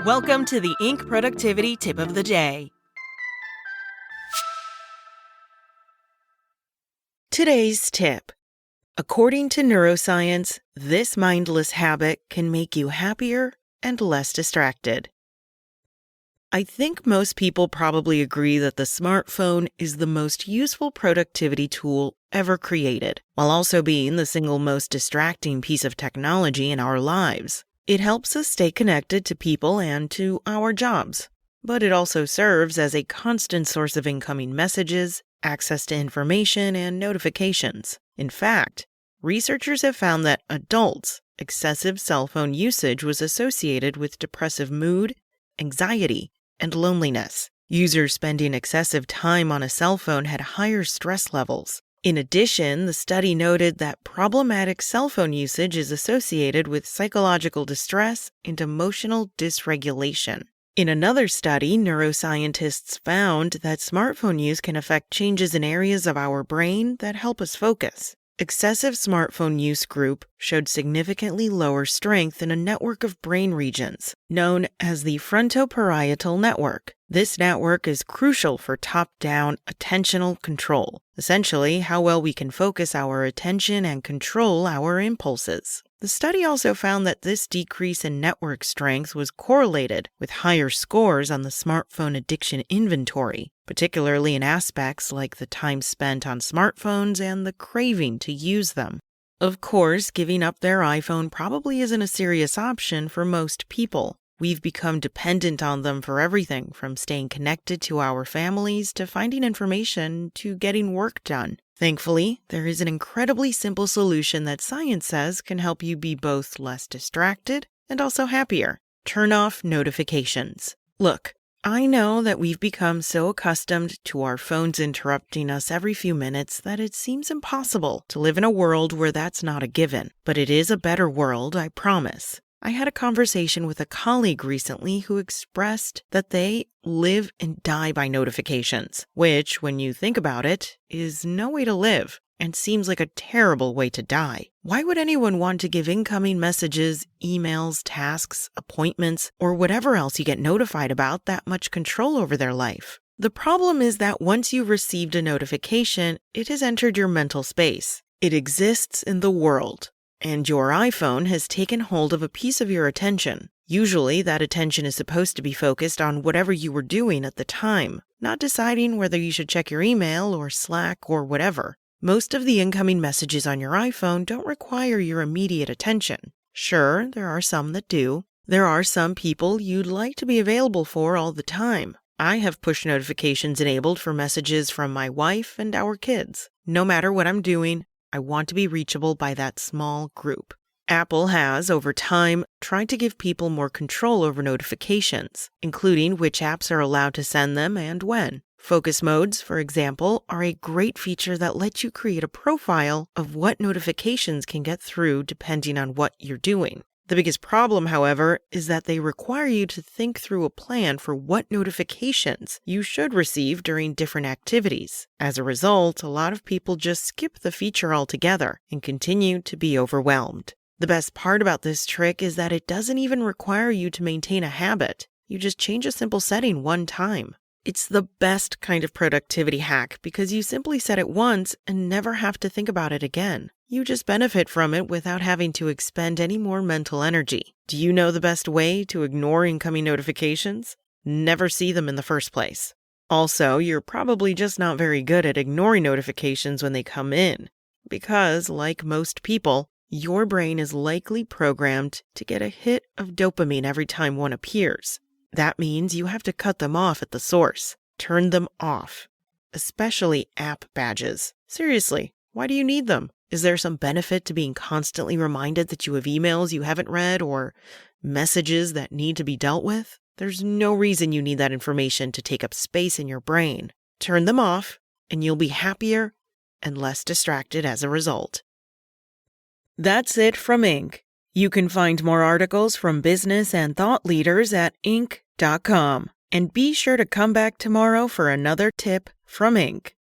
Welcome to the Inc. Productivity Tip of the Day. Today's tip. According to neuroscience, this mindless habit can make you happier and less distracted. I think most people probably agree that the smartphone is the most useful productivity tool ever created, while also being the single most distracting piece of technology in our lives. It helps us stay connected to people and to our jobs, but it also serves as a constant source of incoming messages, access to information, and notifications. In fact, researchers have found that adults' excessive cell phone usage was associated with depressive mood, anxiety, and loneliness. Users spending excessive time on a cell phone had higher stress levels. In addition, the study noted that problematic cell phone usage is associated with psychological distress and emotional dysregulation. In another study, neuroscientists found that smartphone use can affect changes in areas of our brain that help us focus. Excessive smartphone use group showed significantly lower strength in a network of brain regions known as the frontoparietal network. This network is crucial for top-down attentional control, essentially how well we can focus our attention and control our impulses. The study also found that this decrease in network strength was correlated with higher scores on the smartphone addiction inventory, particularly in aspects like the time spent on smartphones and the craving to use them. Of course, giving up their iPhone probably isn't a serious option for most people. We've become dependent on them for everything from staying connected to our families to finding information to getting work done. Thankfully, there is an incredibly simple solution that science says can help you be both less distracted and also happier. Turn off notifications. Look, I know that we've become so accustomed to our phones interrupting us every few minutes that it seems impossible to live in a world where that's not a given. But it is a better world, I promise. I had a conversation with a colleague recently who expressed that they live and die by notifications, which, when you think about it, is no way to live and seems like a terrible way to die. Why would anyone want to give incoming messages, emails, tasks, appointments, or whatever else you get notified about that much control over their life? The problem is that once you've received a notification, it has entered your mental space. It exists in the world. And your iPhone has taken hold of a piece of your attention. Usually, that attention is supposed to be focused on whatever you were doing at the time, not deciding whether you should check your email or Slack or whatever. Most of the incoming messages on your iPhone don't require your immediate attention. Sure, there are some that do. There are some people you'd like to be available for all the time. I have push notifications enabled for messages from my wife and our kids. No matter what I'm doing, I want to be reachable by that small group. Apple has, over time, tried to give people more control over notifications, including which apps are allowed to send them and when. Focus modes, for example, are a great feature that lets you create a profile of what notifications can get through depending on what you're doing. The biggest problem, however, is that they require you to think through a plan for what notifications you should receive during different activities. As a result, a lot of people just skip the feature altogether and continue to be overwhelmed. The best part about this trick is that it doesn't even require you to maintain a habit. You just change a simple setting one time. It's the best kind of productivity hack because you simply set it once and never have to think about it again. You just benefit from it without having to expend any more mental energy. Do you know the best way to ignore incoming notifications? Never see them in the first place. Also, you're probably just not very good at ignoring notifications when they come in, because, like most people, your brain is likely programmed to get a hit of dopamine every time one appears. That means you have to cut them off at the source. Turn them off. Especially app badges. Seriously, why do you need them? Is there some benefit to being constantly reminded that you have emails you haven't read or messages that need to be dealt with? There's no reason you need that information to take up space in your brain. Turn them off, and you'll be happier and less distracted as a result. That's it from Inc. You can find more articles from business and thought leaders at Inc.com. And be sure to come back tomorrow for another tip from Inc.